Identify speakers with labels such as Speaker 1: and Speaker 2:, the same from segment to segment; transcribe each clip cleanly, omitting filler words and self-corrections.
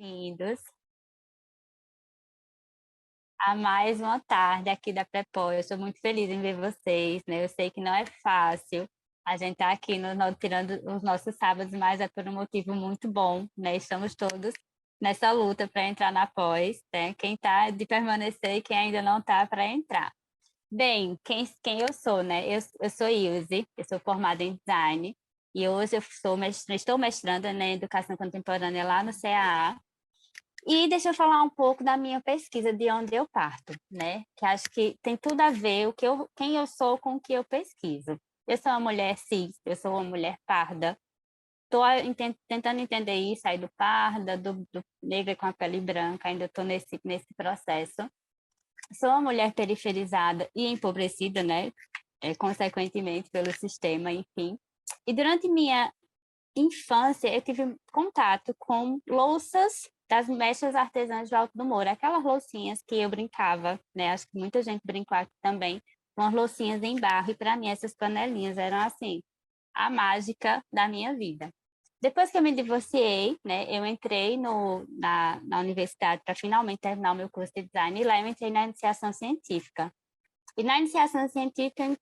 Speaker 1: Bem-vindos a mais uma tarde aqui da Prepol. Eu estou muito feliz em ver vocês, né? Eu sei que não é fácil a gente estar aqui tirando os nossos sábados, mas é por um motivo muito bom, né? Estamos todos nessa luta para entrar na pós, né? Quem está de permanecer e quem ainda não está para entrar. Bem, quem eu sou, né? Eu sou Ilse, eu sou formada em design e hoje estou mestranda, né, em educação contemporânea lá no CAA. E deixa eu falar um pouco da minha pesquisa, de onde eu parto, né? Que acho que tem tudo a ver quem eu sou com o que eu pesquiso. Eu sou uma mulher cis, eu sou uma mulher parda. Estou tentando entender isso aí do parda, do negra com a pele branca, ainda estou nesse processo. Sou uma mulher periferizada e empobrecida, né? Consequentemente, pelo sistema, enfim. E durante minha infância, eu tive contato com louças das mestras artesãs do Alto do Moura, aquelas loucinhas que eu brincava, né? Acho que muita gente brincou aqui também, com as loucinhas em barro, e para mim essas panelinhas eram assim, a mágica da minha vida. Depois que eu me divorciei, né, eu entrei na universidade para finalmente terminar o meu curso de design, e lá eu entrei na iniciação científica. E na iniciação científica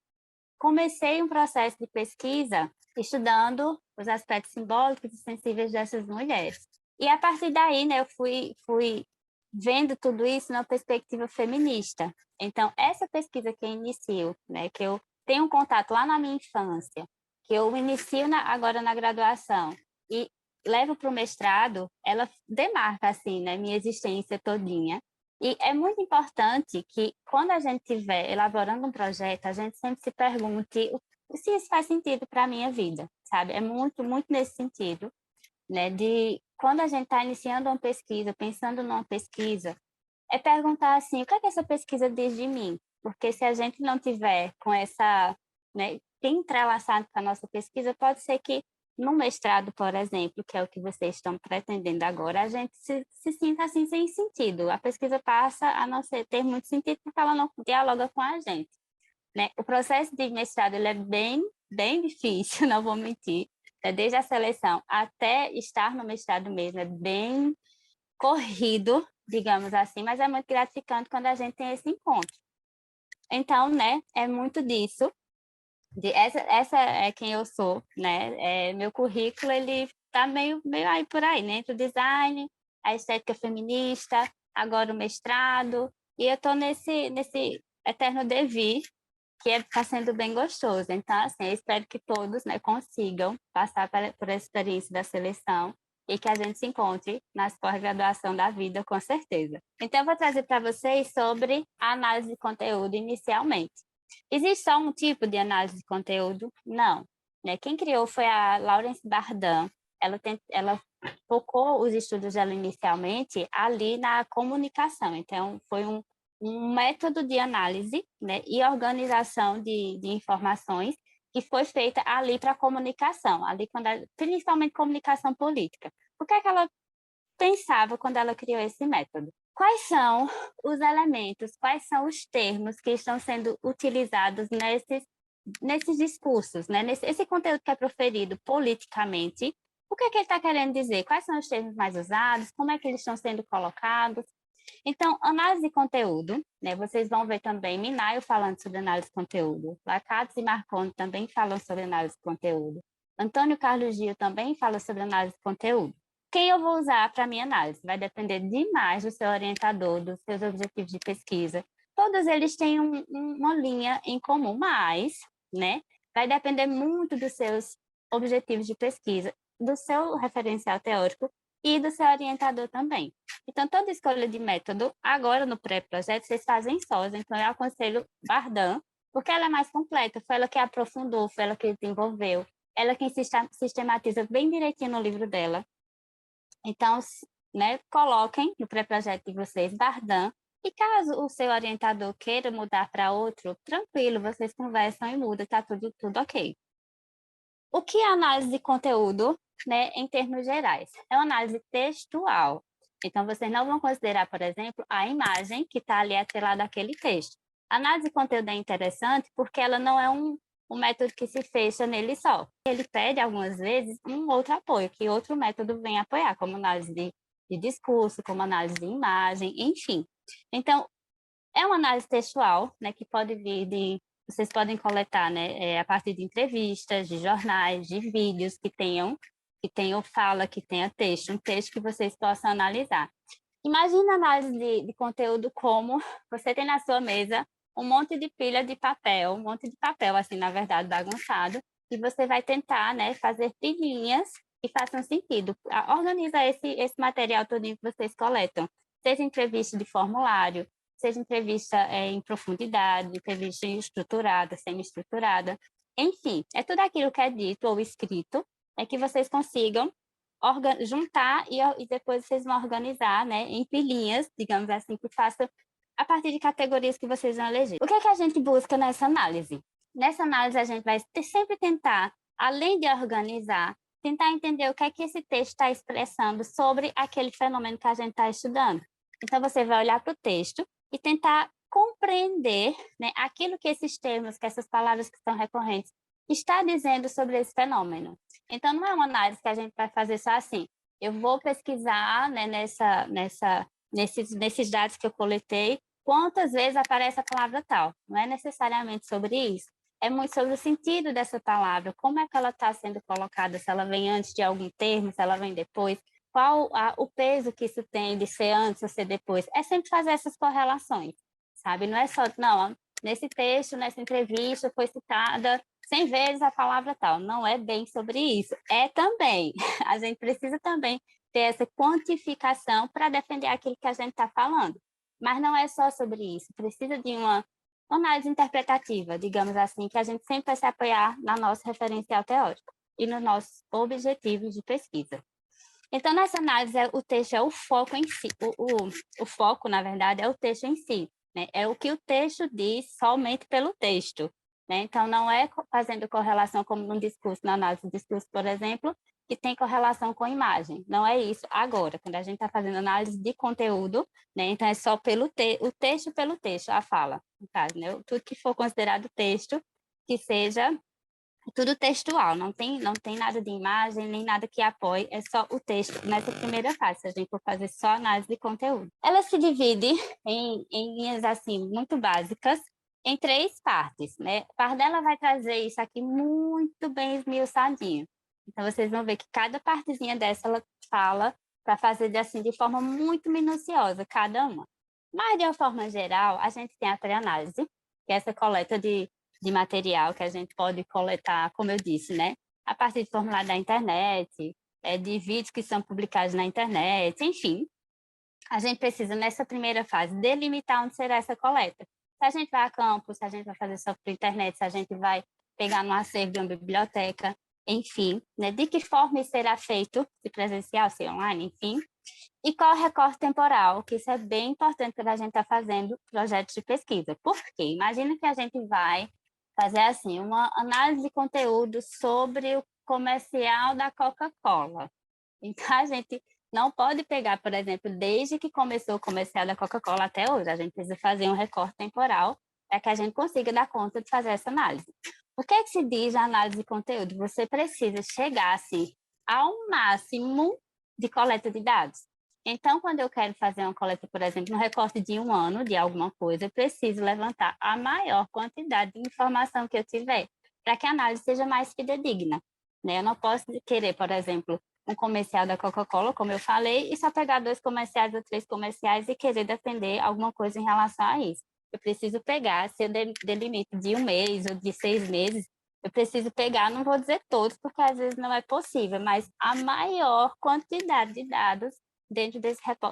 Speaker 1: comecei um processo de pesquisa estudando os aspectos simbólicos e sensíveis dessas mulheres. E a partir daí, né, eu fui vendo tudo isso numa perspectiva feminista. Então, essa pesquisa que eu inicio, né, que eu tenho um contato lá na minha infância, que eu inicio agora na graduação e levo para o mestrado, ela demarca assim, né, minha existência todinha. E é muito importante que, quando a gente estiver elaborando um projeto, a gente sempre se pergunte se isso faz sentido para a minha vida, sabe? É muito, muito nesse sentido, né? De quando a gente está iniciando uma pesquisa, pensando numa pesquisa, é perguntar assim, o que é que essa pesquisa diz de mim? Porque se a gente não tiver com essa, né, entrelaçado com a nossa pesquisa, pode ser que no mestrado, por exemplo, que é o que vocês estão pretendendo agora, a gente se sinta assim sem sentido. A pesquisa passa a não ter muito sentido porque ela não dialoga com a gente, né? O processo de mestrado ele é bem difícil, não vou mentir. Desde a seleção até estar no mestrado mesmo, é bem corrido, digamos assim, mas é muito gratificante quando a gente tem esse encontro. Então, né, é muito disso. Essa é quem eu sou, né? Meu currículo, ele tá meio aí por aí, né? Entre o design, a estética feminista, agora o mestrado, e eu estou nesse eterno devir, que está sendo bem gostoso. Então, assim, eu espero que todos, né, consigam passar por essa experiência da seleção e que a gente se encontre nas pós-graduação da vida, com certeza. Então, eu vou trazer para vocês sobre a análise de conteúdo inicialmente. Existe só um tipo de análise de conteúdo? Não. Né? Quem criou foi a Laurence Bardan. Ela focou os estudos dela inicialmente ali na comunicação. Então, foi um método de análise, né, e organização de informações que foi feita ali para a comunicação, principalmente comunicação política. O que é que ela pensava quando ela criou esse método? Quais são os elementos, quais são os termos que estão sendo utilizados nesses discursos, né? Esse conteúdo que é proferido politicamente, o que é que ele está querendo dizer? Quais são os termos mais usados? Como é que eles estão sendo colocados? Então, análise de conteúdo, né? Vocês vão ver também Minayo falando sobre análise de conteúdo, Lacates e Marconi também falam sobre análise de conteúdo, Antônio Carlos Gil também fala sobre análise de conteúdo. Quem eu vou usar para minha análise? Vai depender demais do seu orientador, dos seus objetivos de pesquisa. Todos eles têm uma linha em comum, mas, né, vai depender muito dos seus objetivos de pesquisa, do seu referencial teórico e do seu orientador também. Então, toda escolha de método, agora no pré-projeto, vocês fazem sós. Então, eu aconselho Bardan, porque ela é mais completa, foi ela que aprofundou, foi ela que desenvolveu, ela quem sistematiza bem direitinho no livro dela. Então, né, coloquem no pré-projeto de vocês Bardan, e caso o seu orientador queira mudar para outro, tranquilo, vocês conversam e mudam, está tudo ok. O que é análise de conteúdo, né, em termos gerais? É uma análise textual. Então, vocês não vão considerar, por exemplo, a imagem que está ali atrelada àquele texto. A análise de conteúdo é interessante porque ela não é um método que se fecha nele só. Ele pede, algumas vezes, um outro apoio, que outro método vem apoiar, como análise de de discurso, como análise de imagem, enfim. Então, é uma análise textual, né, que pode vir vocês podem coletar, né, a partir de entrevistas, de jornais, de vídeos que tenham fala, que tenha texto, um texto que vocês possam analisar. Imagina a análise de conteúdo como você tem na sua mesa um monte de pilha de papel, um monte de papel, assim, na verdade, bagunçado, e você vai tentar, né, fazer pilhinhas que façam sentido. Organiza esse material todo que vocês coletam, seja entrevista de formulário, seja entrevista em profundidade, entrevista estruturada, semi-estruturada, enfim, é tudo aquilo que é dito ou escrito, é que vocês consigam juntar e depois vocês vão organizar, né, em pilhinhas, digamos assim, que façam a partir de categorias que vocês vão eleger. O que é que a gente busca nessa análise? Nessa análise, a gente vai sempre tentar, além de organizar, tentar entender o que é que esse texto está expressando sobre aquele fenômeno que a gente está estudando. Então, você vai olhar para o texto e tentar compreender, né, aquilo que esses termos, que essas palavras que são recorrentes, está dizendo sobre esse fenômeno. Então, não é uma análise que a gente vai fazer só assim. Eu vou pesquisar, né, nesses dados que eu coletei, quantas vezes aparece a palavra tal. Não é necessariamente sobre isso. É muito sobre o sentido dessa palavra, como é que ela está sendo colocada, se ela vem antes de algum termo, se ela vem depois, qual o peso que isso tem de ser antes ou ser depois. É sempre fazer essas correlações, sabe? Não é só, não, nesse texto, nessa entrevista, foi citada 100 vezes a palavra tal. Não é bem sobre isso. É também. A gente precisa também ter essa quantificação para defender aquilo que a gente está falando. Mas não é só sobre isso. Precisa de uma análise interpretativa, digamos assim, que a gente sempre vai se apoiar na nossa referencial teórico e nos nossos objetivos de pesquisa. Então, nessa análise, o texto é o foco em si. O foco, na verdade, é o texto em si. Né? É o que o texto diz somente pelo texto. Né? Então, não é fazendo correlação como num discurso, na análise do discurso, por exemplo, que tem correlação com imagem. Não é isso agora, quando a gente está fazendo análise de conteúdo, né? Então é só o texto pelo texto, a fala, no caso, né? Tudo que for considerado texto, que seja tudo textual, não tem nada de imagem, nem nada que apoie, é só o texto nessa primeira fase, se a gente for fazer só análise de conteúdo. Ela se divide em linhas, assim, muito básicas, em 3 partes, né? A Pardella vai trazer isso aqui muito bem esmiuçadinho. Então, vocês vão ver que cada partezinha dessa, ela fala para fazer assim, de forma muito minuciosa, cada uma. Mas, de uma forma geral, a gente tem a pré-análise, que é essa coleta de material que a gente pode coletar, como eu disse, né? A partir de formulário da internet, de vídeos que são publicados na internet, enfim. A gente precisa, nessa primeira fase, delimitar onde será essa coleta. Se a gente vai a campo, se a gente vai fazer só por internet, se a gente vai pegar no acervo de uma biblioteca, enfim, né? De que forma isso será feito, se presencial, se online, enfim. E qual o recorte temporal, que isso é bem importante quando a gente está fazendo projetos de pesquisa. Por quê? Imagina que a gente vai fazer assim uma análise de conteúdo sobre o comercial da Coca-Cola. Então, a gente não pode pegar, por exemplo, desde que começou o comercial da Coca-Cola até hoje. A gente precisa fazer um recorte temporal para que a gente consiga dar conta de fazer essa análise. O que é que se diz na análise de conteúdo? Você precisa chegar assim, ao máximo de coleta de dados. Então, quando eu quero fazer uma coleta, por exemplo, no recorte de um ano de alguma coisa, eu preciso levantar a maior quantidade de informação que eu tiver, para que a análise seja mais fidedigna. Né? Eu não posso querer, por exemplo, um comercial da Coca-Cola, como eu falei, e só pegar 2 comerciais ou 3 comerciais e querer defender alguma coisa em relação a isso. Eu preciso pegar, se eu delimito de 1 mês ou de 6 meses, eu preciso pegar, não vou dizer todos, porque às vezes não é possível, mas a maior quantidade de dados dentro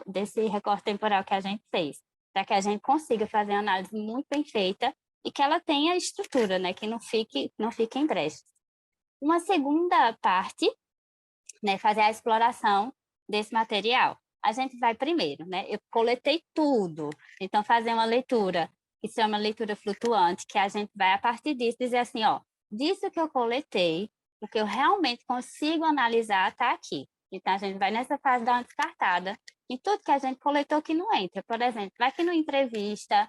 Speaker 1: desse recorte temporal que a gente fez, para que a gente consiga fazer uma análise muito bem feita e que ela tenha estrutura, né, que não fique em brechas. Uma segunda parte, né, fazer a exploração desse material. A gente vai primeiro, né, eu coletei tudo, então fazer uma leitura, que se chama leitura flutuante, que a gente vai, a partir disso, dizer assim, ó, disso que eu coletei, o que eu realmente consigo analisar está aqui. Então, a gente vai nessa fase dar uma descartada em tudo que a gente coletou que não entra. Por exemplo, vai que numa entrevista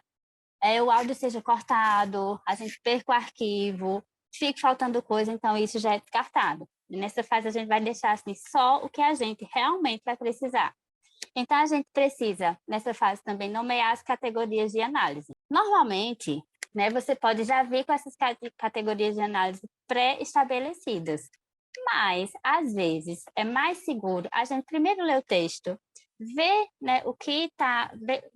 Speaker 1: o áudio seja cortado, a gente perca o arquivo, fique faltando coisa, então isso já é descartado. E nessa fase, a gente vai deixar assim, só o que a gente realmente vai precisar. Então, a gente precisa, nessa fase também, nomear as categorias de análise. Normalmente, né, você pode já vir com essas categorias de análise pré-estabelecidas, mas, às vezes, é mais seguro a gente primeiro ler o texto, ver, né, o que está,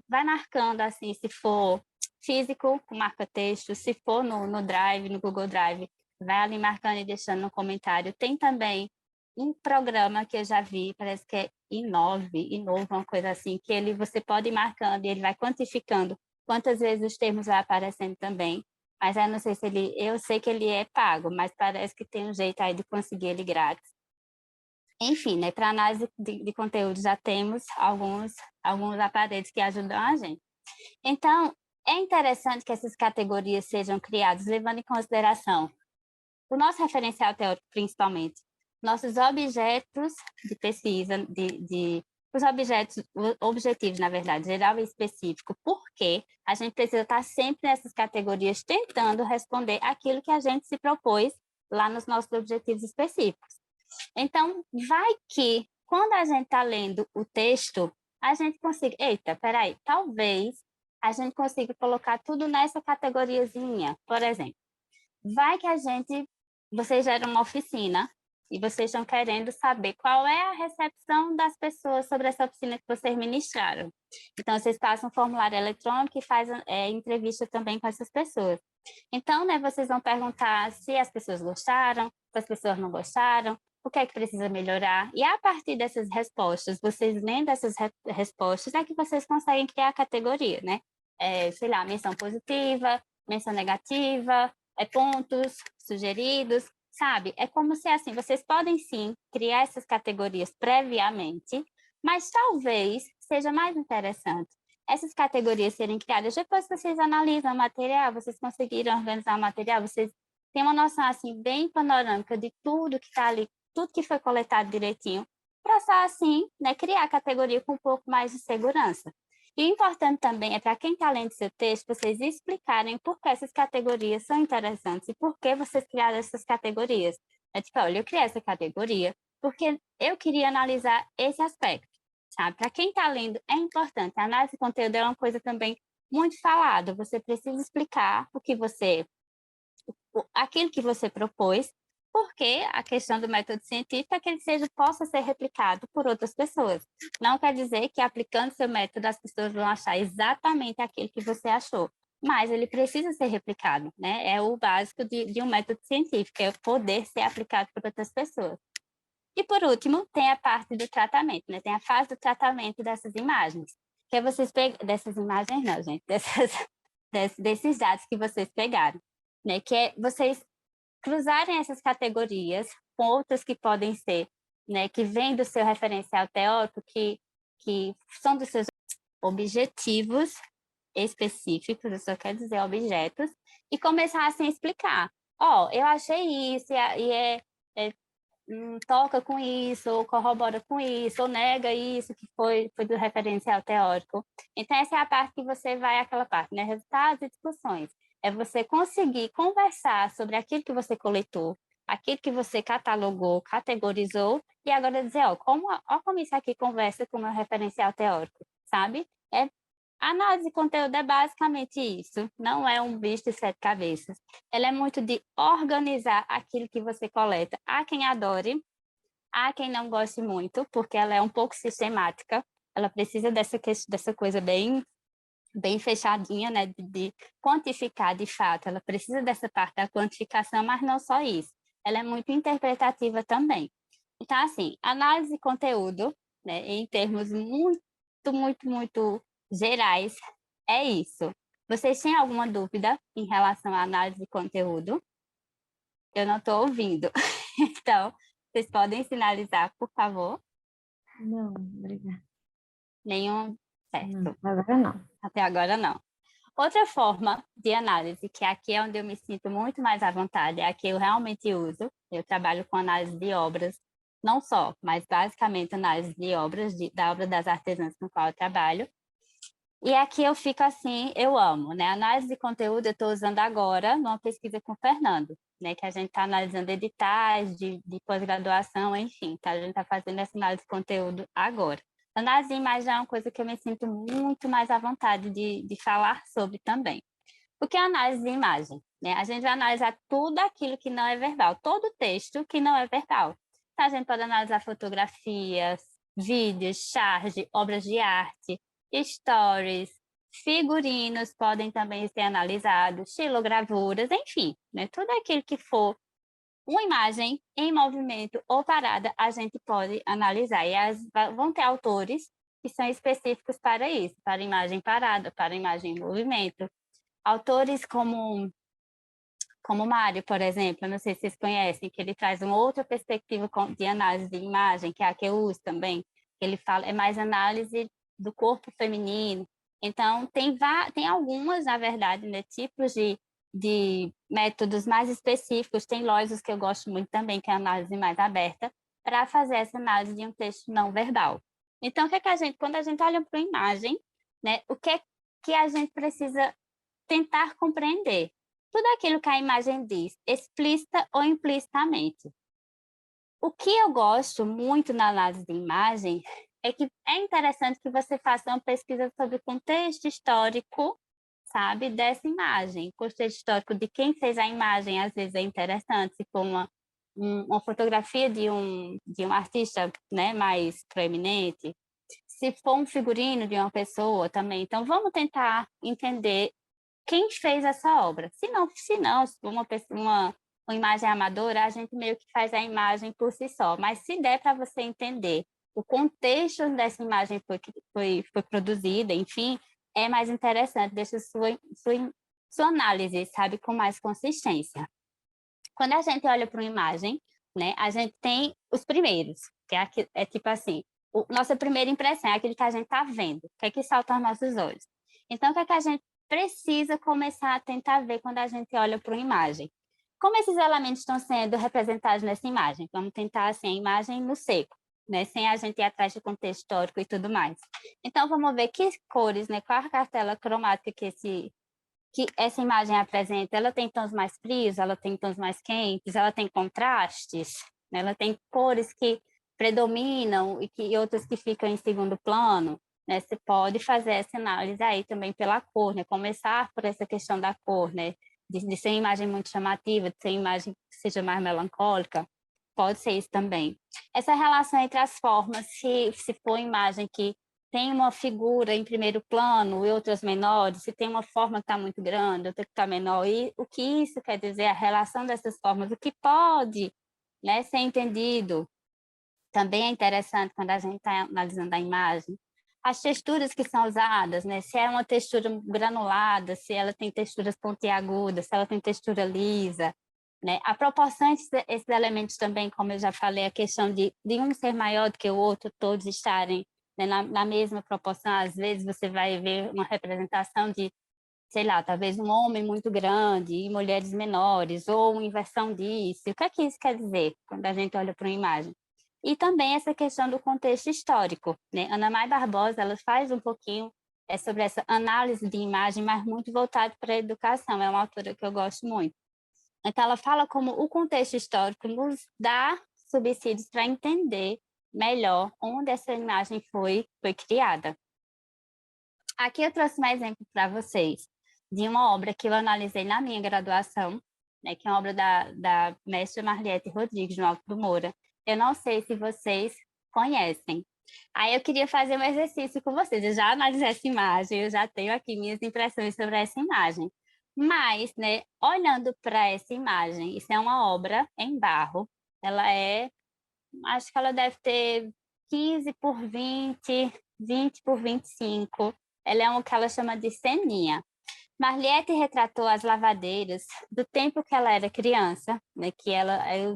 Speaker 1: vai marcando, assim, se for físico, marca texto, se for no Drive, no Google Drive, vai ali marcando e deixando no comentário. Tem também um programa que eu já vi, parece que é Inove, uma coisa assim, que você pode ir marcando e ele vai quantificando quantas vezes os termos vai aparecendo também. Mas eu não sei se eu sei que ele é pago, mas parece que tem um jeito aí de conseguir ele grátis. Enfim, né, para análise de conteúdo já temos alguns aparelhos que ajudam a gente. Então, é interessante que essas categorias sejam criadas levando em consideração o nosso referencial teórico, principalmente, nossos objetos de pesquisa, os objetos objetivos, na verdade, geral e específico, porque a gente precisa estar sempre nessas categorias tentando responder aquilo que a gente se propôs lá nos nossos objetivos específicos. Então, vai que, quando a gente está lendo o texto, a gente consiga, eita, peraí, talvez a gente consiga colocar tudo nessa categoriazinha, por exemplo. Vai que vocês geram uma oficina e vocês estão querendo saber qual é a recepção das pessoas sobre essa oficina que vocês ministraram. Então, vocês passam um formulário eletrônico e fazem entrevista também com essas pessoas. Então, né, vocês vão perguntar se as pessoas gostaram, se as pessoas não gostaram, o que é que precisa melhorar. E a partir dessas respostas, vocês lendo essas respostas, é que vocês conseguem criar a categoria, né? Sei lá, menção positiva, menção negativa, pontos sugeridos, sabe? É como se, assim, vocês podem sim criar essas categorias previamente, mas talvez seja mais interessante essas categorias serem criadas depois que vocês analisam o material, vocês conseguiram organizar o material, vocês têm uma noção, assim, bem panorâmica de tudo que está ali, tudo que foi coletado direitinho, para só, assim, né, criar a categoria com um pouco mais de segurança. E o importante também é para quem está lendo seu texto, vocês explicarem por que essas categorias são interessantes e por que vocês criaram essas categorias. É tipo, olha, eu criei essa categoria porque eu queria analisar esse aspecto, sabe? Para quem está lendo, é importante. A análise de conteúdo é uma coisa também muito falada. Você precisa explicar aquilo que você propôs, porque a questão do método científico é que ele possa ser replicado por outras pessoas. Não quer dizer que aplicando seu método as pessoas vão achar exatamente aquilo que você achou, mas ele precisa ser replicado, né? É o básico de um método científico, é poder ser aplicado por outras pessoas. E, por último, tem a parte do tratamento, né? Tem a fase do tratamento dessas imagens, que é vocês dessas imagens não, gente, desses dados que vocês pegaram, né? Que é vocês cruzarem essas categorias com outras que podem ser, né, que vêm do seu referencial teórico, que são dos seus objetivos específicos, eu só quero dizer objetos, e começar assim a explicar. Ó, eu achei isso, toca com isso, ou corrobora com isso, ou nega isso que foi do referencial teórico. Então, essa é a parte que você vai, aquela parte, né? Resultados e discussões. É você conseguir conversar sobre aquilo que você coletou, aquilo que você catalogou, categorizou, e agora dizer, ó, como isso aqui conversa com o meu referencial teórico, sabe? A análise de conteúdo é basicamente isso, não é um bicho de sete cabeças. Ela é muito de organizar aquilo que você coleta. Há quem adore, há quem não goste muito, porque ela é um pouco sistemática, ela precisa dessa coisa bem fechadinha, né, de quantificar de fato, ela precisa dessa parte da quantificação, mas não só isso, ela é muito interpretativa também. Então, assim, análise de conteúdo, né, em termos muito gerais, é isso. Vocês têm alguma dúvida em relação à análise de conteúdo? Eu não estou ouvindo. Então, vocês podem sinalizar, por favor?
Speaker 2: Não, obrigada.
Speaker 1: Nenhum? Certo.
Speaker 2: Não, agora não.
Speaker 1: Até agora não. Outra forma de análise, que aqui é onde eu me sinto muito mais à vontade, é a que eu realmente uso. Eu trabalho com análise de obras, não só, mas basicamente análise de obras, da obra das artesãs com qual eu trabalho. E aqui eu fico assim, eu amo, né? Análise de conteúdo eu estou usando agora numa pesquisa com o Fernando, né? Que a gente está analisando editais de pós-graduação, enfim, tá? A gente está fazendo essa análise de conteúdo agora. Análise de imagem é uma coisa que eu me sinto muito mais à vontade de falar sobre também. O que é análise de imagem? Né? A gente vai analisar tudo aquilo que não é verbal, todo texto que não é verbal. Então, a gente pode analisar fotografias, vídeos, charge, obras de arte, stories, figurinos podem também ser analisados, xilogravuras, enfim, né? Tudo aquilo que for uma imagem em movimento ou parada, a gente pode analisar. E vão ter autores que são específicos para isso, para imagem parada, para imagem em movimento. Autores como Mário, por exemplo, não sei se vocês conhecem, que ele traz uma outra perspectiva de análise de imagem, que é a que eu uso também. Ele fala, é mais análise do corpo feminino. Então, tem algumas, na verdade, né, tipos de métodos mais específicos. Tem Loisos que eu gosto muito também, que é a análise mais aberta, para fazer essa análise de um texto não verbal. Então, o que é que quando a gente olha para uma imagem, né, o que é que a gente precisa tentar compreender tudo aquilo que a imagem diz, explícita ou implicitamente. O que eu gosto muito na análise de imagem é que é interessante que você faça uma pesquisa sobre o contexto histórico, sabe, dessa imagem. O contexto histórico de quem fez a imagem, às vezes é interessante, se for uma fotografia de um artista, né, mais proeminente, se for um figurino de uma pessoa também. Então, vamos tentar entender quem fez essa obra. Se não uma imagem amadora, a gente meio que faz a imagem por si só. Mas se der para você entender o contexto dessa imagem foi produzida, enfim, é mais interessante, deixa sua análise, sabe, com mais consistência. Quando a gente olha para uma imagem, né, a gente tem os primeiros, que é tipo assim, nossa primeira impressão é aquilo que a gente está vendo, o que é que salta aos nossos olhos. Então, o que é que a gente precisa começar a tentar ver quando a gente olha para uma imagem? Como esses elementos estão sendo representados nessa imagem? Vamos tentar, assim, a imagem no seco, né, sem a gente ir atrás de contexto histórico e tudo mais. Então, vamos ver que cores, né, qual a cartela cromática que essa imagem apresenta. Ela tem tons mais frios, ela tem tons mais quentes, ela tem contrastes, né? Ela tem cores que predominam e outras que ficam em segundo plano, né? Você pode fazer essa análise aí também pela cor, né? Começar por essa questão da cor, né? De ser uma imagem muito chamativa, de ser uma imagem que seja mais melancólica, pode ser isso também. Essa relação entre as formas, se for uma imagem que tem uma figura em primeiro plano e outras menores, se tem uma forma que está muito grande, outra que está menor, e o que isso quer dizer, a relação dessas formas, o que pode, né, ser entendido, também é interessante quando a gente está analisando a imagem. As texturas que são usadas, né, se é uma textura granulada, se ela tem texturas pontiagudas, se ela tem textura lisa, né? A proporção esses elementos também, como eu já falei, a questão de um ser maior do que o outro, todos estarem, né, na mesma proporção. Às vezes você vai ver uma representação de, sei lá, talvez um homem muito grande e mulheres menores, ou uma inversão disso. O que é que isso quer dizer quando a gente olha para uma imagem? E também essa questão do contexto histórico, né? Ana May Barbosa, ela faz um pouquinho sobre essa análise de imagem, mas muito voltado para a educação. É uma autora que eu gosto muito. Então, ela fala como o contexto histórico nos dá subsídios para entender melhor onde essa imagem foi criada. Aqui eu trouxe um exemplo para vocês de uma obra que eu analisei na minha graduação, né, que é uma obra da mestra Marliete Rodrigues, no Alto do Moura. Eu não sei se vocês conhecem. Aí eu queria fazer um exercício com vocês. Eu já analisei essa imagem, eu já tenho aqui minhas impressões sobre essa imagem. Mas, né, olhando para essa imagem, isso é uma obra em barro. Ela acho que ela deve ter 15 por 20, 20 por 25. Ela é o que ela chama de ceninha. Marliette retratou as lavadeiras do tempo que ela era criança, né,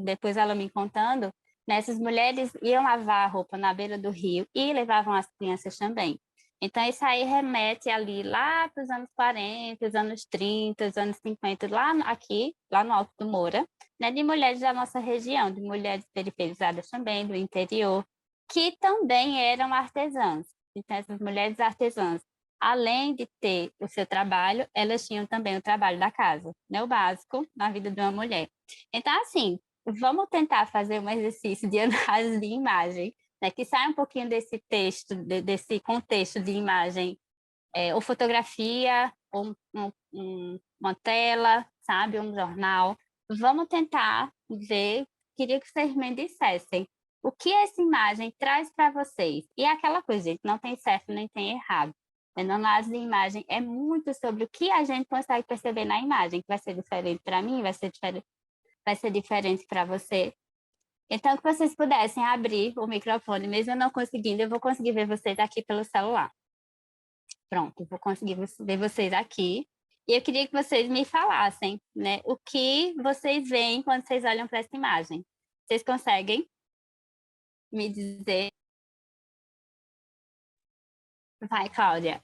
Speaker 1: depois ela me contando, né, essas mulheres iam lavar a roupa na beira do rio e levavam as crianças também. Então, isso aí remete ali lá para os anos 40, os anos 30, os anos 50, lá no Alto do Moura, né, de mulheres da nossa região, de mulheres periferizadas também, do interior, que também eram artesãs. Então, essas mulheres artesãs, além de ter o seu trabalho, elas tinham também o trabalho da casa, né, o básico na vida de uma mulher. Então, assim, vamos tentar fazer um exercício de análise de imagem, né, que sai um pouquinho desse texto, desse contexto de imagem, ou fotografia, ou uma tela, sabe, um jornal. Vamos tentar ver, queria que vocês me dissessem o que essa imagem traz para vocês. E é aquela coisa, gente, não tem certo nem tem errado. A análise de imagem é muito sobre o que a gente consegue perceber na imagem, que vai ser diferente para mim, vai ser diferente para você. Então, que vocês pudessem abrir o microfone, mesmo eu não conseguindo, eu vou conseguir ver vocês aqui pelo celular. Pronto, eu vou conseguir ver vocês aqui. E eu queria que vocês me falassem, né, o que vocês veem quando vocês olham para essa imagem. Vocês conseguem me dizer? Vai, Cláudia.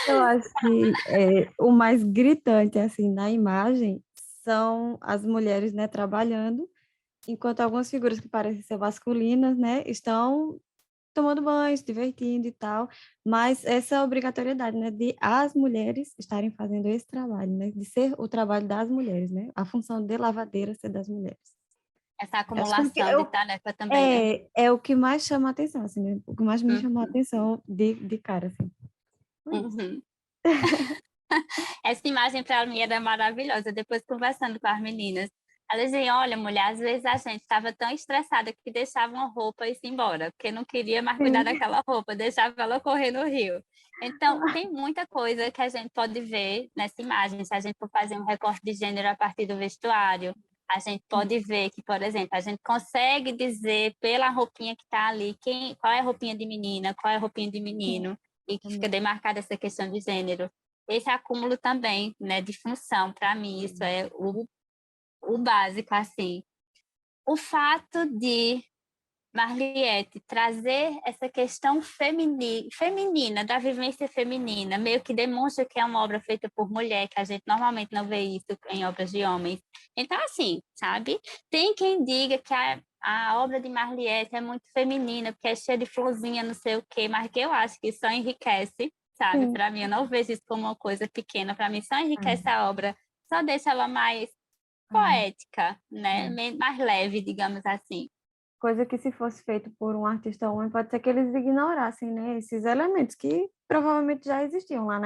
Speaker 2: Eu acho que o mais gritante assim na imagem são as mulheres, né, trabalhando, enquanto algumas figuras que parecem ser masculinas, né, estão tomando banho, se divertindo e tal, mas essa obrigatoriedade, né, de as mulheres estarem fazendo esse trabalho, né, de ser o trabalho das mulheres, né, a função de lavadeira ser das mulheres.
Speaker 1: Essa
Speaker 2: Acho que
Speaker 1: acumulação de tarefa também, né?
Speaker 2: é o que mais chama a atenção, assim, né, o que mais me chamou a
Speaker 1: Uhum.
Speaker 2: atenção de cara, assim. Foi isso.
Speaker 1: Uhum. Essa imagem para mim era maravilhosa. Depois, conversando com as meninas, elas diziam: olha, mulher, às vezes a gente estava tão estressada que deixava uma roupa e se embora, porque não queria mais cuidar
Speaker 2: Sim.
Speaker 1: daquela roupa, deixava ela correr no rio. Então, tem muita coisa que a gente pode ver nessa imagem. Se a gente for fazer um recorte de gênero a partir do vestuário, a gente pode ver que, por exemplo, a gente consegue dizer pela roupinha que está ali qual é a roupinha de menina, qual é a roupinha de menino, e que fica demarcada essa questão de gênero. Esse acúmulo também, né, de função, para mim, isso é o básico, assim. O fato de Marliette trazer essa questão feminina, da vivência feminina, meio que demonstra que é uma obra feita por mulher, que a gente normalmente não vê isso em obras de homens. Então, assim, sabe? Tem quem diga que a obra de Marliette é muito feminina, porque é cheia de florzinha, não sei o quê, mas que eu acho que isso só enriquece, sabe?
Speaker 2: Sim.
Speaker 1: Para mim, eu não vejo isso como uma coisa pequena, para mim só enriquece
Speaker 2: É,
Speaker 1: a obra, só deixa ela mais
Speaker 2: é,
Speaker 1: poética, né?
Speaker 2: é.
Speaker 1: Mais leve, digamos assim.
Speaker 2: Coisa que se fosse feito por um artista homem, pode ser que eles ignorassem, né, esses elementos que provavelmente já existiam lá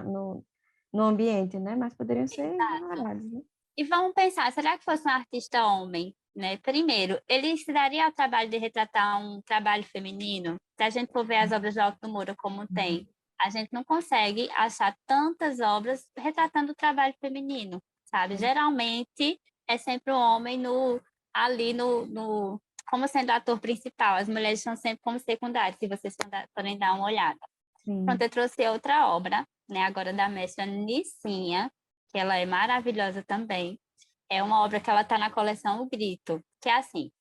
Speaker 2: no ambiente, né, mas poderiam ser
Speaker 1: Exato.
Speaker 2: ignorados, né?
Speaker 1: E vamos pensar, será que fosse um artista homem, né? Primeiro, ele se daria ao trabalho de retratar um trabalho feminino? Se a gente for ver as obras de Alto Moura como tem, a gente não consegue achar tantas obras retratando o trabalho feminino, sabe? Geralmente é sempre o homem ali como sendo ator principal. As mulheres estão sempre como secundárias, se vocês forem dar uma olhada. Pronto,
Speaker 2: Sim.
Speaker 1: eu trouxe outra obra, né? Agora da mestra Nicinha, que ela é maravilhosa também. É uma obra que ela está na coleção O Grito, que é assim,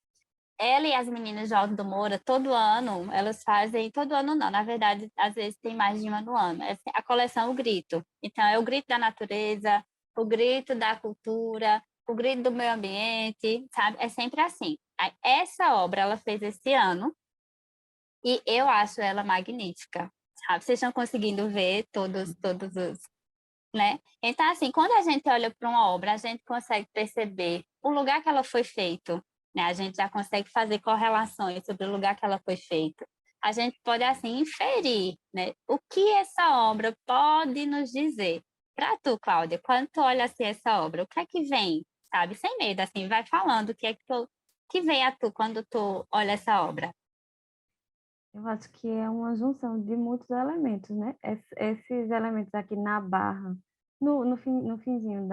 Speaker 1: ela e as meninas de Alto do Moura, todo ano, elas fazem, todo ano não, na verdade, às vezes tem mais de uma no ano, é a coleção O Grito. Então, é o grito da natureza, o grito da cultura, o grito do meio ambiente, sabe? É sempre assim. Aí, essa obra ela fez esse ano e eu acho ela magnífica, sabe? Vocês estão conseguindo ver todos os, né? Então, assim, quando a gente olha para uma obra, a gente consegue perceber o lugar que ela foi feita, né? A gente já consegue fazer correlações sobre o lugar que ela foi feita. A gente pode, assim, inferir, né? O que essa obra pode nos dizer. Para tu, Cláudia, quando tu olha assim essa obra, o que é que vem, sabe? Sem medo, assim, vai falando o que é que vem a tu quando tu olha essa obra.
Speaker 2: Eu acho que é uma junção de muitos elementos, né? Esses elementos aqui na barra, no finzinho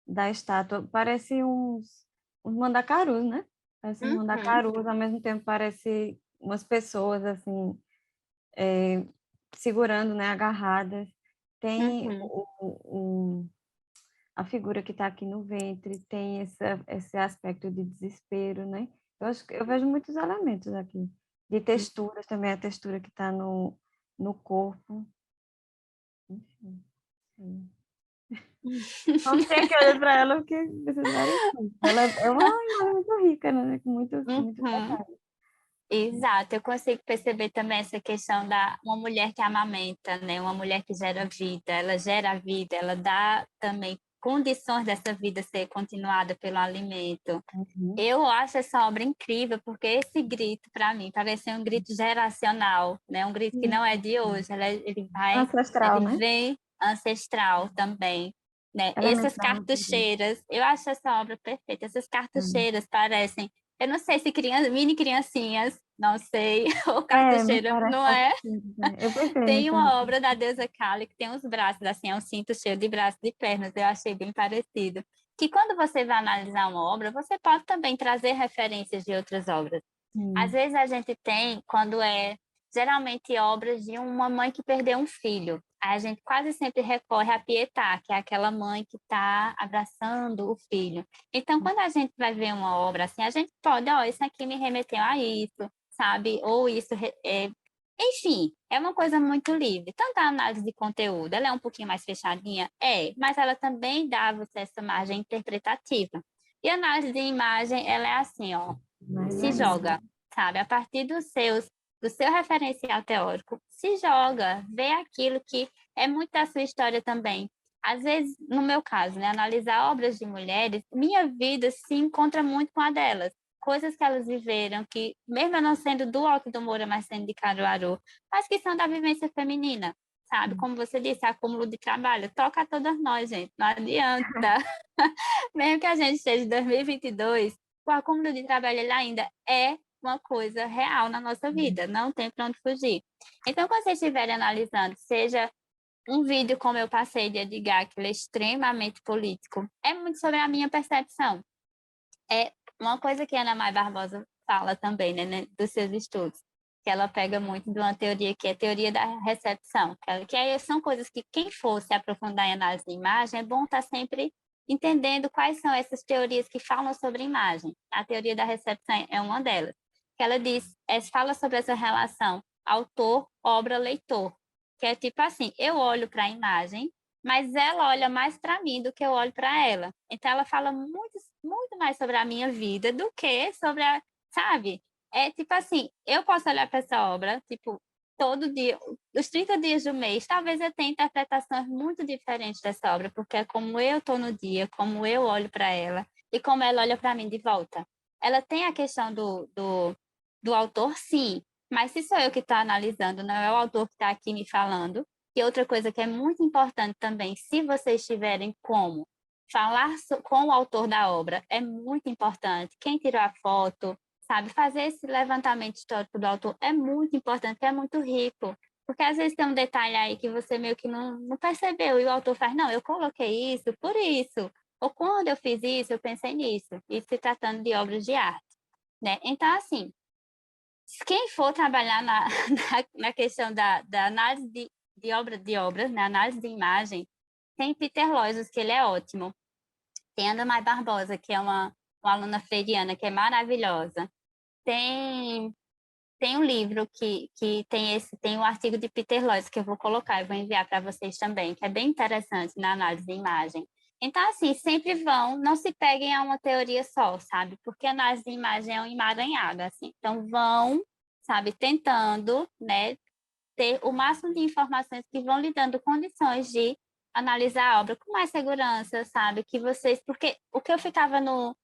Speaker 2: da estátua, parece uns mandacarus, né? Parece uns
Speaker 1: Uhum,
Speaker 2: mandacarus, ao mesmo tempo parece umas pessoas, assim, é, segurando, né, agarradas. Tem
Speaker 1: uhum.
Speaker 2: a figura que está aqui no ventre, tem esse aspecto de desespero, né? Eu acho que eu vejo muitos elementos aqui, de texturas também, a textura que está no corpo. Enfim, sim. Não tem que olhar para ela porque vocês darem conta. Ela é uma imagem muito rica, né? Com muitos
Speaker 1: Uhum.
Speaker 2: detalhes.
Speaker 1: Exato, eu consigo perceber também essa questão da uma mulher que amamenta, né? Uma mulher que gera vida, ela gera vida, ela dá também condições dessa vida ser continuada pelo alimento.
Speaker 2: Uhum.
Speaker 1: Eu acho essa obra incrível, porque esse grito, para mim, parece um grito geracional, né? Um grito que
Speaker 2: Sim.
Speaker 1: não é de hoje,
Speaker 2: Ancestral,
Speaker 1: ele
Speaker 2: né?
Speaker 1: vem ancestral também, né?
Speaker 2: Elemento
Speaker 1: Essas
Speaker 2: da natureza.
Speaker 1: cartucheiras, eu acho essa obra perfeita. Essas cartucheiras parecem, eu não sei se mini criancinhas, não sei, ou
Speaker 2: Me
Speaker 1: cartucheira,
Speaker 2: parece
Speaker 1: não é?
Speaker 2: cartucheiros, né? Eu pensei
Speaker 1: Tem
Speaker 2: nisso
Speaker 1: uma
Speaker 2: também.
Speaker 1: obra da deusa Kali que tem os braços, assim, é um cinto cheio de braços e pernas, eu achei bem parecido. Que quando você vai analisar uma obra, você pode também trazer referências de outras obras. Às
Speaker 2: Sim.
Speaker 1: vezes a gente tem, quando é geralmente obras de uma mãe que perdeu um filho, a gente quase sempre recorre a Pietà, que é aquela mãe que está abraçando o filho. Então, quando a gente vai ver uma obra assim, a gente pode, ó, isso aqui me remeteu a isso, sabe? Ou isso enfim, é uma coisa muito livre. Tanto a análise de conteúdo, ela é um pouquinho mais fechadinha? É, mas ela também dá a você essa margem interpretativa. E a análise de imagem, ela é assim, ó,
Speaker 2: Mais
Speaker 1: se
Speaker 2: ainda.
Speaker 1: joga, sabe? A partir do seu referencial teórico, se joga, vê aquilo que é muito da sua história também. Às vezes, no meu caso, né, analisar obras de mulheres, minha vida se encontra muito com a delas. Coisas que elas viveram, que, mesmo eu não sendo do Alto do Moura, mas sendo de Caruaru, mas que são da vivência feminina, sabe? Como você disse, acúmulo de trabalho, toca a todas nós, gente, não adianta. Mesmo que a gente esteja em 2022, o acúmulo de trabalho ele ainda é uma coisa real na nossa vida, não tem para onde fugir. Então, quando vocês estiverem analisando, seja um vídeo como eu passei de Edgar, que ele é extremamente político, é muito sobre a minha percepção. É uma coisa que a Ana Mai Barbosa fala também, né, dos seus estudos, que ela pega muito de uma teoria que é a teoria da recepção, que aí são coisas que quem for se aprofundar em análise de imagem, é bom estar sempre entendendo quais são essas teorias que falam sobre imagem. A teoria da recepção é uma delas. Que ela diz, fala sobre essa relação autor, obra, leitor, que é tipo assim, eu olho para a imagem, mas ela olha mais para mim do que eu olho para ela. Então ela fala muito mais sobre a minha vida do que sobre a, sabe? É tipo assim, eu posso olhar para essa obra, tipo, todo dia, os 30 dias do mês, talvez eu tenha interpretações muito diferentes dessa obra, porque é como eu estou no dia, como eu olho para ela e como ela olha para mim de volta. Ela tem a questão do autor, sim, mas se sou eu que estou analisando, não é o autor que está aqui me falando. E outra coisa que é muito importante também, se vocês tiverem como falar com o autor da obra, é muito importante. Quem tirou a foto, sabe, fazer esse levantamento histórico do autor é muito importante, é muito rico. Porque às vezes tem um detalhe aí que você meio que não percebeu, e o autor faz, não, eu coloquei isso por isso. Ou quando eu fiz isso, eu pensei nisso. Isso se tratando de obras de arte, né? Então, assim, quem for trabalhar na questão da análise de obras, né? Análise de imagem, tem Peter Loisos, que ele é ótimo. Tem Ana Mai Barbosa, que é uma aluna freiriana, que é maravilhosa. Tem, tem um livro que tem um artigo de Peter Lois, que eu vou colocar, eu vou enviar para vocês também, que é bem interessante na análise de imagem. Então, assim, sempre vão, não se peguem a uma teoria só, sabe? Porque a análise de imagem é um emaranhado, assim. Então, vão, sabe, tentando, né, ter o máximo de informações que vão lhe dando condições de analisar a obra com mais segurança, sabe? Que vocês, porque o que eu ficava no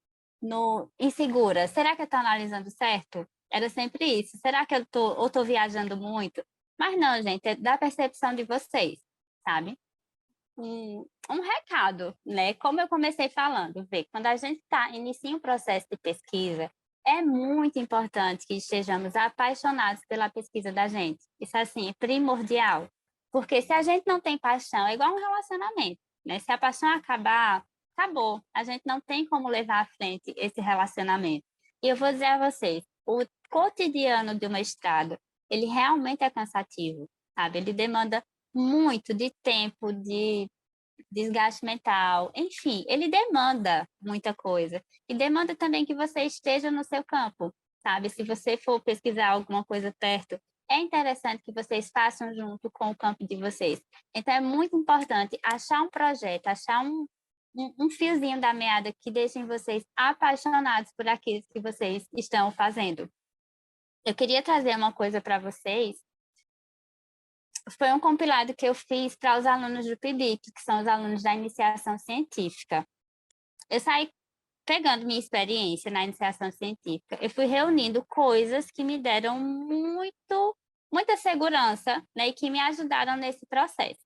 Speaker 1: insegura, será que eu estou analisando certo? Era sempre isso. Será que eu tô viajando muito? Mas não, gente, é da percepção de vocês, sabe? Um recado, né? Como eu comecei falando, vê, quando a gente inicia um processo de pesquisa, é muito importante que estejamos apaixonados pela pesquisa da gente. Isso, assim, é primordial. Porque se a gente não tem paixão, é igual um relacionamento, né? Se a paixão acabar, acabou. A gente não tem como levar à frente esse relacionamento. E eu vou dizer a vocês, o cotidiano de uma estrada, ele realmente é cansativo, sabe? Ele demanda muito de tempo, de desgaste mental, enfim, ele demanda muita coisa. E demanda também que você esteja no seu campo, sabe? Se você for pesquisar alguma coisa perto, é interessante que vocês façam junto com o campo de vocês. Então, é muito importante achar um projeto, achar um fiozinho da meada que deixem vocês apaixonados por aquilo que vocês estão fazendo. Eu queria trazer uma coisa para vocês, foi um compilado que eu fiz para os alunos do PIBIC, que são os alunos da iniciação científica. Eu saí pegando minha experiência na iniciação científica, eu fui reunindo coisas que me deram muita segurança, né, e que me ajudaram nesse processo.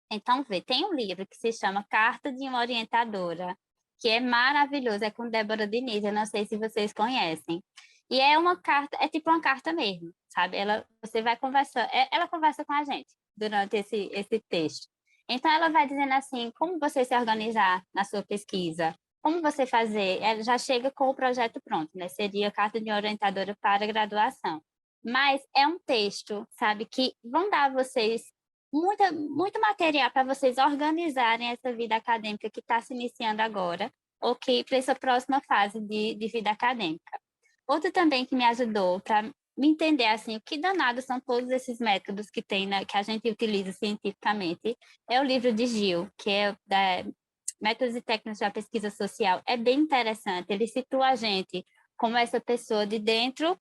Speaker 1: Então, tem um livro que se chama Carta de uma Orientadora, que é maravilhoso, é com Débora Diniz, eu não sei se vocês conhecem. E é uma carta, é tipo uma carta mesmo, sabe? Você vai conversar, ela conversa com a gente durante esse texto. Então, ela vai dizendo assim, como você se organizar na sua pesquisa, como você fazer, ela já chega com o projeto pronto, né? Seria Carta de uma Orientadora para Graduação. Mas é um texto, sabe, que vão dar a vocês muito material para vocês organizarem essa vida acadêmica que está se iniciando agora, ou que para essa próxima fase de vida acadêmica. Outro também que me ajudou para me entender assim, o que danado são todos esses métodos que tem, que a gente utiliza cientificamente, é o livro de Gil, que é da Métodos e Técnicas da Pesquisa Social. É bem interessante, ele situa a gente como essa pessoa de dentro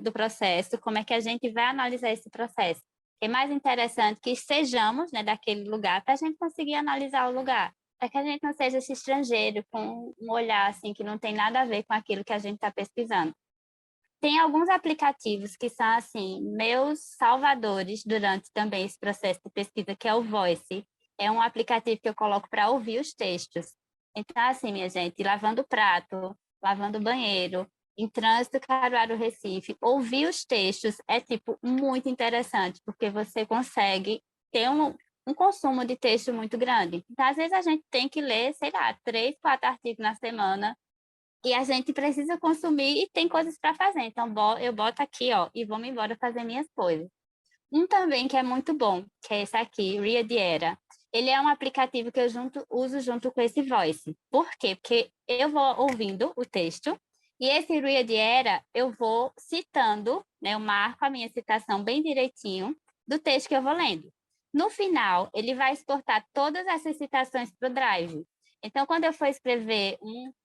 Speaker 1: do processo, como é que a gente vai analisar esse processo. É mais interessante que sejamos, né, daquele lugar para a gente conseguir analisar o lugar, para que a gente não seja esse estrangeiro com um olhar assim que não tem nada a ver com aquilo que a gente está pesquisando. Tem alguns aplicativos que são assim meus salvadores durante também esse processo de pesquisa, que é o Voice. É um aplicativo que eu coloco para ouvir os textos. Então, assim, minha gente, lavando o prato, lavando o banheiro, em trânsito Caruaru-Recife, ouvir os textos é, tipo, muito interessante, porque você consegue ter um consumo de texto muito grande. Então, às vezes, a gente tem que ler, sei lá, 3, 4 artigos na semana, e a gente precisa consumir e tem coisas para fazer. Então, eu boto aqui, ó, e vou-me embora fazer minhas coisas. Um também que é muito bom, que é esse aqui, Ria Diera. Ele é um aplicativo que eu uso junto com esse Voice. Por quê? Porque eu vou ouvindo o texto e esse Ria Diera eu vou citando, né? Eu marco a minha citação bem direitinho do texto que eu vou lendo. No final, ele vai exportar todas essas citações para o Drive. Então, quando eu for escrever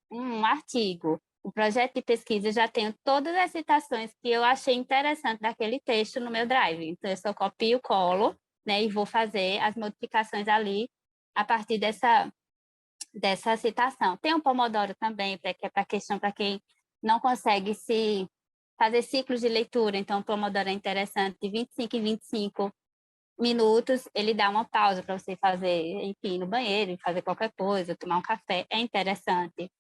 Speaker 1: um artigo, o projeto de pesquisa, eu já tenho todas as citações que eu achei interessante daquele texto no meu Drive. Então, eu só copio, colo, né, e vou fazer as modificações ali a partir dessa citação. Tem um Pomodoro também, que é para questão para quem não consegue se fazer ciclos de leitura. Então, o Pomodoro é interessante, de 25 em 25 minutos, ele dá uma pausa para você fazer, enfim, no banheiro, fazer qualquer coisa, tomar um café, é interessante.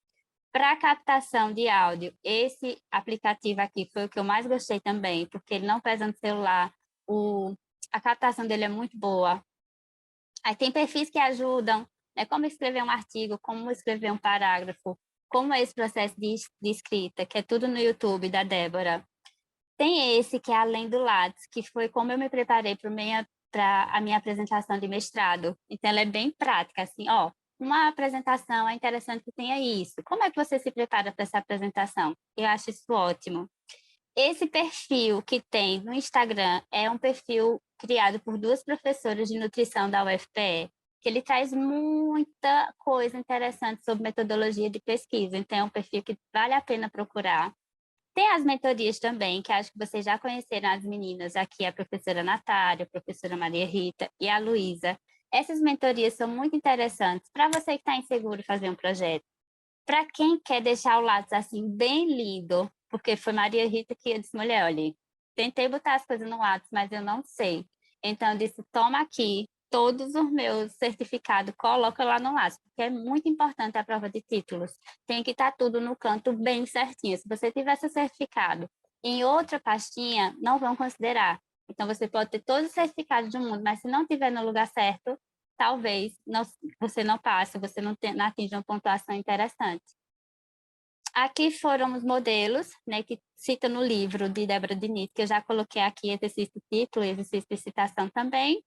Speaker 1: Para captação de áudio, esse aplicativo aqui foi o que eu mais gostei também, porque ele não pesa no celular, a captação dele é muito boa. Aí tem perfis que ajudam, né, como escrever um artigo, como escrever um parágrafo, como é esse processo de escrita, que é tudo no YouTube da Débora. Tem esse que é Além do Lattes, que foi como eu me preparei para a minha apresentação de mestrado. Então, ela é bem prática, assim, ó, uma apresentação é interessante que tenha isso. Como é que você se prepara para essa apresentação? Eu acho isso ótimo. Esse perfil que tem no Instagram é um perfil criado por duas professoras de nutrição da UFPE, que ele traz muita coisa interessante sobre metodologia de pesquisa. Então, é um perfil que vale a pena procurar. Tem as mentorias também, que acho que vocês já conheceram as meninas aqui, a professora Natália, a professora Maria Rita e a Luísa. Essas mentorias são muito interessantes para você que está inseguro fazer um projeto. Para quem quer deixar o Lattes assim bem lindo, porque foi Maria Rita que disse, mulher, olha, tentei botar as coisas no Lattes, mas eu não sei. Então, eu disse, toma aqui todos os meus certificados, coloca lá no Lattes, porque é muito importante a prova de títulos. Tem que estar tudo no canto bem certinho. Se você tiver seu certificado em outra pastinha, não vão considerar. Então, você pode ter todos os certificados do mundo, mas se não tiver no lugar certo, talvez você não passe, você não atinja uma pontuação interessante. Aqui foram os modelos, né, que cita no livro de Débora Diniz, que eu já coloquei aqui exercício de título, exercício de citação também.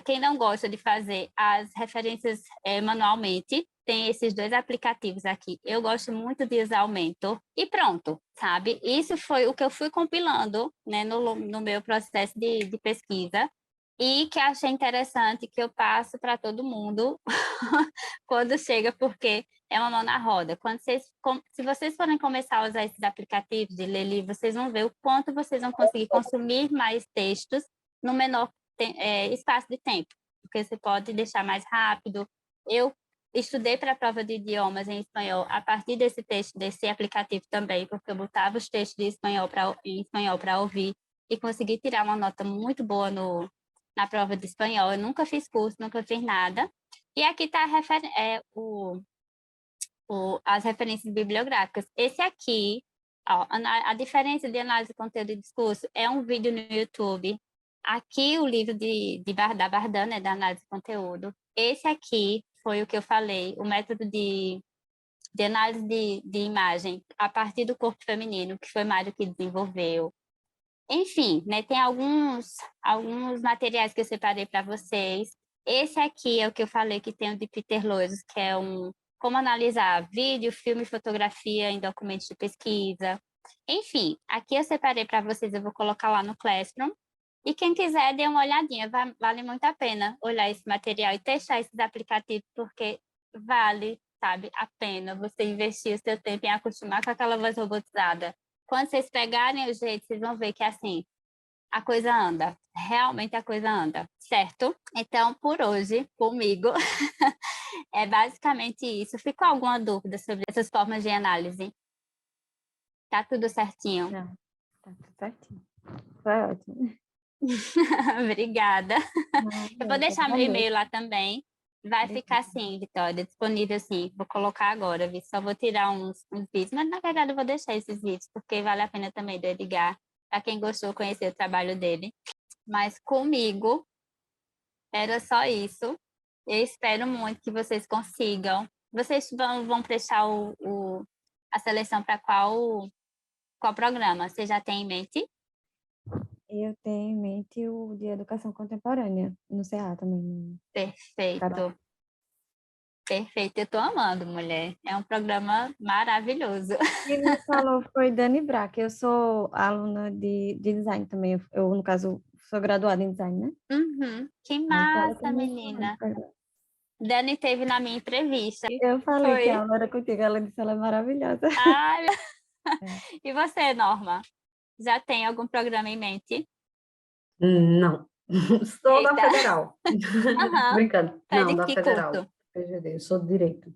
Speaker 1: Quem não gosta de fazer as referências manualmente, tem esses dois aplicativos aqui. Eu gosto muito de usar o Mentor e pronto, sabe? Isso foi o que eu fui compilando, né, no meu processo de pesquisa e que achei interessante, que eu passo para todo mundo quando chega, porque é uma mão na roda. Se vocês forem começar a usar esses aplicativos de ler livro, vocês vão ver o quanto vocês vão conseguir consumir mais textos no menor espaço de tempo, porque você pode deixar mais rápido. Eu estudei para a prova de idiomas em espanhol a partir desse texto, desse aplicativo também, porque eu botava os textos em espanhol para ouvir e consegui tirar uma nota muito boa na prova de espanhol. Eu nunca fiz curso, nunca fiz nada. E aqui está as referências bibliográficas. Esse aqui, ó, a diferença de análise de conteúdo e discurso é um vídeo no YouTube. Aqui o livro da Bardan, né, da análise de conteúdo. Esse aqui foi o que eu falei, o método de análise de imagem a partir do corpo feminino, que foi Mário que desenvolveu. Enfim, né, tem alguns materiais que eu separei para vocês. Esse aqui é o que eu falei que tem o de Peter Loisos, que é como analisar vídeo, filme, fotografia em documentos de pesquisa. Enfim, aqui eu separei para vocês, eu vou colocar lá no Classroom. E quem quiser, dê uma olhadinha, vale muito a pena olhar esse material e testar esses aplicativos, porque vale, sabe, a pena você investir o seu tempo em acostumar com aquela voz robotizada. Quando vocês pegarem o jeito, vocês vão ver que, assim, a coisa anda. Realmente a coisa anda, certo? Então, por hoje, comigo, é basicamente isso. Ficou alguma dúvida sobre essas formas de análise? Tá tudo certinho?
Speaker 2: Não, tá tudo certinho. Foi ótimo.
Speaker 1: Obrigada. Eu vou
Speaker 2: Eu que
Speaker 1: deixar meu e-mail
Speaker 2: agradeço.
Speaker 1: lá também. Vai ficar assim, Vitória, disponível sim. Vou colocar agora, viu? Só vou tirar uns vídeos, mas na verdade eu vou deixar esses vídeos, porque vale a pena também de eu ligar para quem gostou conhecer o trabalho dele. Mas comigo era só isso. Eu espero muito que vocês consigam. Vocês vão prestar a seleção para qual programa? Você já tem em mente?
Speaker 2: Eu tenho em mente o de Educação Contemporânea, no CA também.
Speaker 1: Perfeito. Perfeito, eu tô amando, mulher. É um programa maravilhoso.
Speaker 2: Quem me falou foi Dani Brack. Eu sou aluna de design também. Eu, no caso, sou graduada em design, né?
Speaker 1: Uhum, que
Speaker 2: Aí foi ela que
Speaker 1: massa,
Speaker 2: me falou.
Speaker 1: menina. Dani teve na minha entrevista.
Speaker 2: Eu falei que a
Speaker 1: Foi.
Speaker 2: aula era contigo. Ela disse que ela é maravilhosa.
Speaker 1: Ai,
Speaker 2: É.
Speaker 1: e você, Norma? Já tem algum programa em mente?
Speaker 3: Não. Sou da
Speaker 1: Eita,
Speaker 3: Federal.
Speaker 1: aham.
Speaker 3: Brincando.
Speaker 1: Tá
Speaker 3: Não,
Speaker 1: de
Speaker 3: da
Speaker 1: que
Speaker 3: Federal.
Speaker 1: curso?
Speaker 3: PGD, eu sou de Direito.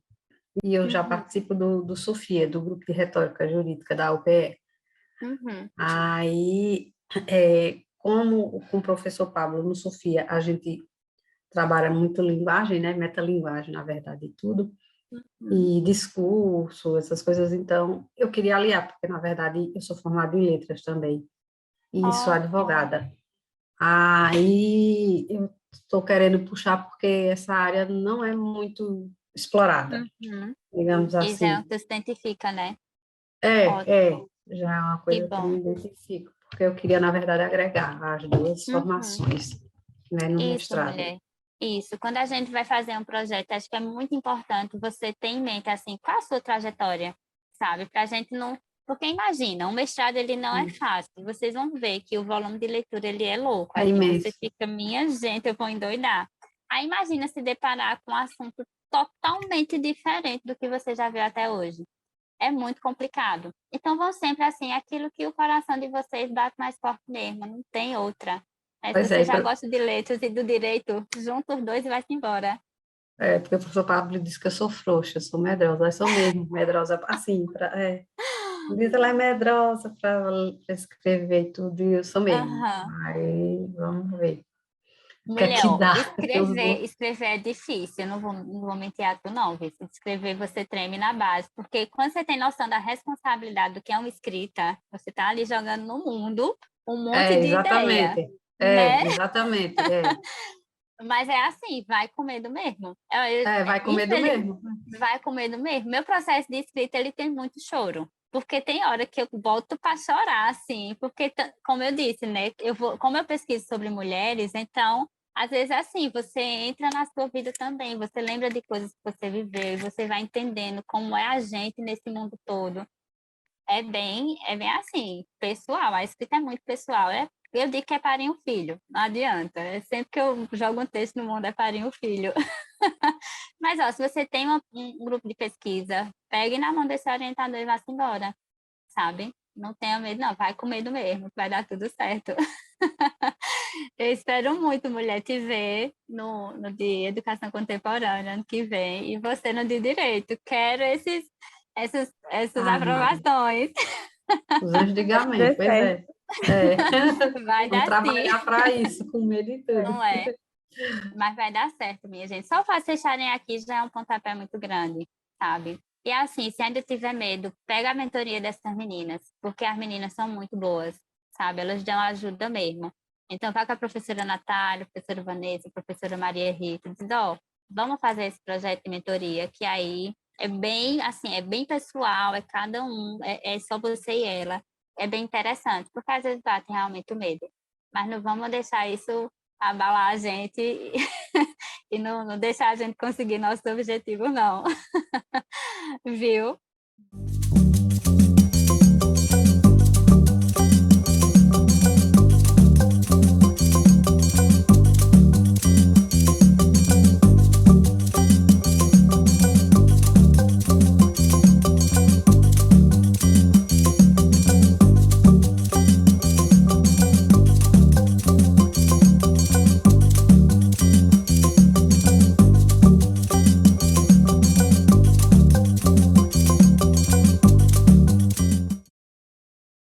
Speaker 3: E eu já
Speaker 1: Uhum,
Speaker 3: participo do SOFIA, do Grupo de Retórica Jurídica da UPE.
Speaker 1: uhum.
Speaker 3: Aí, como com o professor Pablo no SOFIA, a gente trabalha muito linguagem, né? Metalinguagem, na verdade, e tudo.
Speaker 1: Uhum.
Speaker 3: E discurso, essas coisas. Então, eu queria aliar, porque, na verdade, eu sou formada em letras também. E sou
Speaker 1: Ótimo.
Speaker 3: advogada. Aí eu estou querendo puxar porque essa área não é muito explorada,
Speaker 1: Uhum.
Speaker 3: digamos
Speaker 1: E já
Speaker 3: assim.
Speaker 1: se identifica, né?
Speaker 3: É,
Speaker 1: Ótimo.
Speaker 3: já é uma
Speaker 1: Que
Speaker 3: coisa que eu
Speaker 1: bom.
Speaker 3: me identifico, porque eu queria, na verdade, agregar as duas
Speaker 1: Uhum.
Speaker 3: formações, né, no
Speaker 1: Isso,
Speaker 3: mestrado.
Speaker 1: mulher. Isso. Quando a gente vai fazer um projeto, acho que é muito importante você ter em mente, assim, qual a sua trajetória, sabe? Para a gente não... Porque imagina, um mestrado, ele não é fácil. Vocês vão ver que o volume de leitura, ele é louco.
Speaker 3: É
Speaker 1: Assim, você
Speaker 3: imenso.
Speaker 1: fica, minha gente, eu vou endoidar. Aí imagina se deparar com um assunto totalmente diferente do que você já viu até hoje. É muito complicado. Então, vão sempre assim, aquilo que o coração de vocês bate mais forte mesmo, não tem outra. Se
Speaker 3: Pois
Speaker 1: você
Speaker 3: é,
Speaker 1: já gosta de letras e do direito, junta os dois e vai-se embora.
Speaker 3: porque o professor Pablo disse que eu sou frouxa, eu sou medrosa, eu sou mesmo medrosa, assim, diz ela é medrosa para escrever tudo, e eu sou mesmo.
Speaker 1: Aham.
Speaker 3: Aí, vamos ver. O que é
Speaker 1: Mulher,
Speaker 3: que
Speaker 1: ó,
Speaker 3: dá? Eu
Speaker 1: escrever é difícil, eu não vou mentir a tu, não, viu? Se escrever, você treme na base, porque quando você tem noção da responsabilidade do que é uma escrita, você está ali jogando no mundo um monte de ideia,
Speaker 3: Exatamente.
Speaker 1: né?
Speaker 3: Exatamente.
Speaker 1: Mas é assim, vai com medo mesmo.
Speaker 3: Vai com medo mesmo.
Speaker 1: Vai com medo mesmo. Meu processo de escrita, ele tem muito choro. Porque tem hora que eu volto para chorar, assim. Porque, como eu disse, né? Como eu pesquiso sobre mulheres, então, às vezes é assim, você entra na sua vida também. Você lembra de coisas que você viveu e você vai entendendo como é a gente nesse mundo todo. É bem assim, pessoal. A escrita é muito pessoal. Eu digo que é parir um filho, não adianta. Sempre que eu jogo um texto no mundo, é parir um filho. Mas, ó, se você tem um grupo de pesquisa, pegue na mão desse orientador e vá-se embora, sabe? Não tenha medo, não. Vai com medo mesmo, vai dar tudo certo. Eu espero muito, mulher, te ver no de Educação Contemporânea ano que vem e você no de Direito. Quero essas
Speaker 3: Ah, Mari,
Speaker 1: aprovações.
Speaker 3: os
Speaker 2: Dê
Speaker 3: antigamente, pois
Speaker 2: certo.
Speaker 3: é. É.
Speaker 1: Vai
Speaker 3: Vamos
Speaker 1: dar sim,
Speaker 3: trabalhar para isso, com medo e tudo.
Speaker 1: não é? Mas vai dar certo, minha gente. Só o fato de vocês estarem aqui já é um pontapé muito grande, sabe? E assim, se ainda tiver medo, pega a mentoria dessas meninas, porque as meninas são muito boas, sabe? Elas dão ajuda mesmo. Então, vai com a professora Natália, a professora Vanessa, a professora Maria Rita, diz, ó, vamos fazer esse projeto de mentoria, que aí é bem, assim, é bem pessoal, é cada um, é só você e ela. É bem interessante, porque às vezes bate realmente o medo. Mas não vamos deixar isso abalar a gente e não deixar a gente conseguir nossos objetivos, não. Viu?